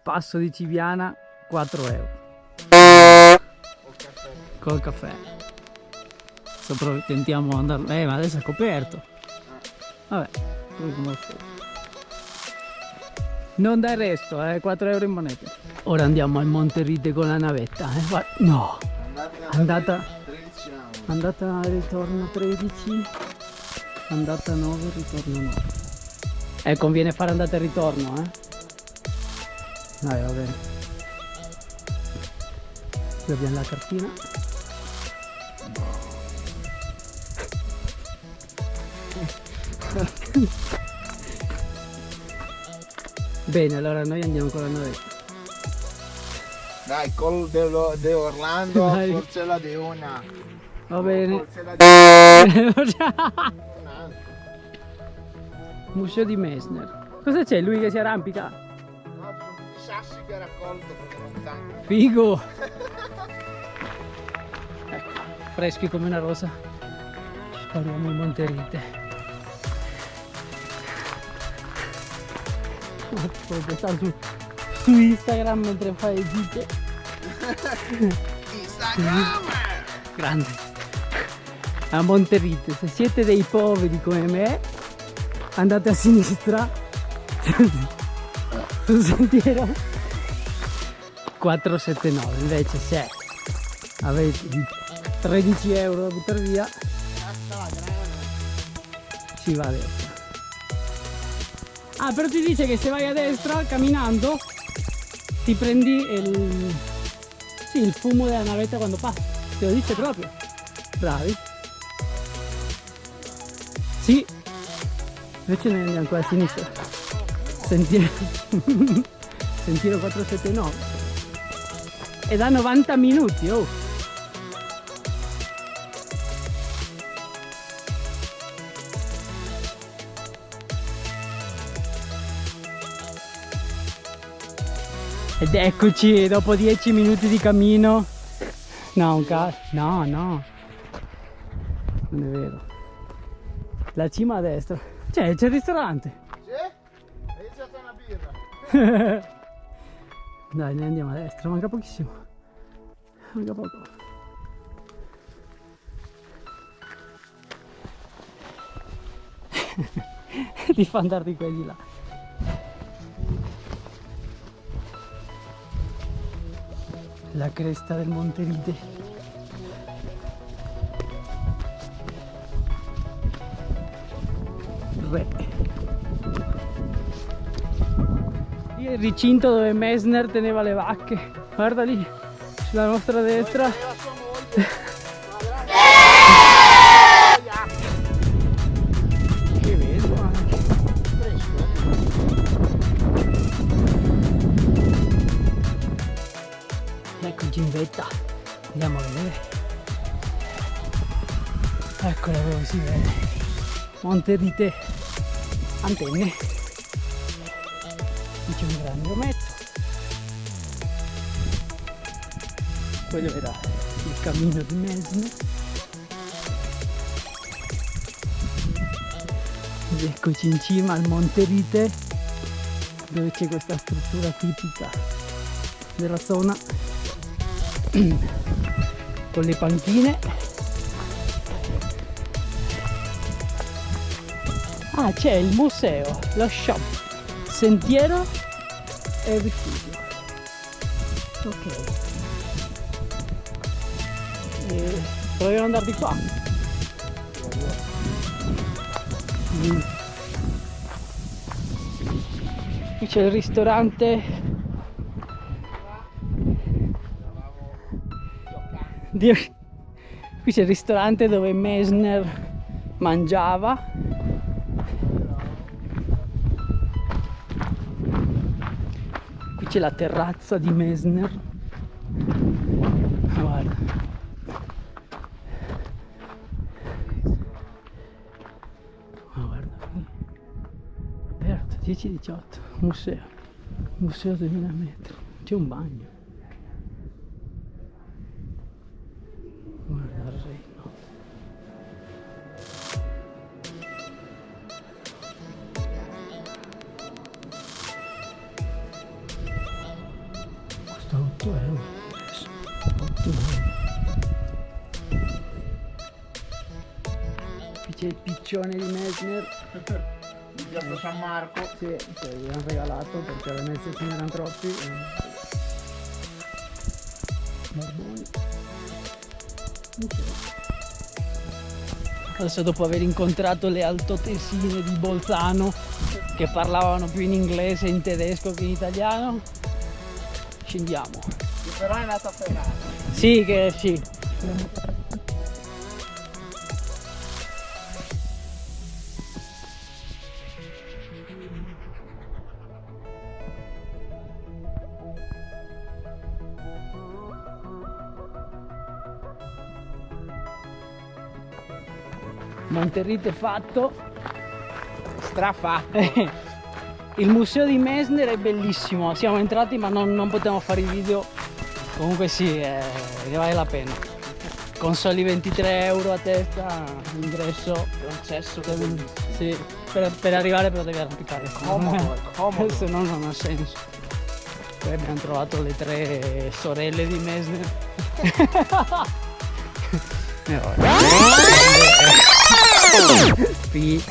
passo di Civiana 4 euro. Col caffè. Sopra tentiamo di andare. Ma adesso è coperto. Vabbè, non dai resto, 4 euro in monete. Ora andiamo al Monte Rite con la navetta. No, andata ritorno 13, andata 9, ritorno 9. Conviene fare andata e ritorno, Dai, va bene. Qui abbiamo la cartina. Bene, allora noi andiamo con la navetta. Dai, col de Orlando, Dai. Porcella di una. Va bene. Museo di Messner. Cosa c'è? Lui che si arrampica? No, sono tutti sassi che ha raccolto per lontano. Figo! Ecco, freschi come una rosa. Spariamo in Monte Rite. Puoi stare su Instagram mentre fai le gite. Instagram! Grande. A Monte Rite, se siete dei poveri come me, andate a sinistra sul sentiero 479. Invece se avete 13 euro da buttare via, si va a destra. Ah, però ti dice che se vai a destra camminando ti prendi il fumo della navetta quando passa. Te lo dice proprio. Bravi. Sì. Invece noi andiamo qua a sinistra. Sentiero 479. E da 90 minuti, oh. Ed eccoci dopo 10 minuti di cammino. No, no, non è vero. La cima a destra. C'è il ristorante. Sì? Hai iniziato una birra. Dai, noi andiamo a destra, manca pochissimo. Manca poco. Ti fa andare di qua e di là. La cresta del Monte Rite. Re. Lì è il recinto dove Messner teneva le vacche. Guarda lì, sulla nostra destra. Che vedo anche. Ecco Ginvetta, andiamo a vedere. Eccola dove si vede. Monte Rite, antenne. Qui c'è un grande ometto. Quello era il cammino di Messner. Ed eccoci in cima al Monte Rite, dove c'è questa struttura tipica della zona, con le panchine. Ah, c'è il museo, lo shop, sentiero e rifugio. Ok. Proviamo ad andare di qua. Qui c'è il ristorante qui c'è il ristorante dove Messner mangiava. Qui c'è la terrazza di Messner. Guarda. Guarda qui. Aperto 10-18. Museo 2000 metri. C'è un bagno. Guarda il Reno. euro adesso. 8 euro. Qui c'è il piccione di Messner. Di Piazza San Marco. Sì, che gli hanno regalato perché a Venezia ce n'erano troppi. Barboni. Ok. Adesso dopo aver incontrato le altoatesine di Bolzano che parlavano più in inglese e in tedesco che in italiano, scendiamo. Che però è andata a Ferrara. Sì, che sì. Monterrite fatto. Strafatto. Il museo di Messner è bellissimo, siamo entrati ma non potevamo fare i video, comunque sì, ne vale la pena. Con soli 23 euro a testa l'ingresso, Concesso sì, per arrivare però devi arrampicare. comodo. Se no non ha senso. Poi abbiamo trovato le 3 sorelle di Messner. E vabbè. Sì.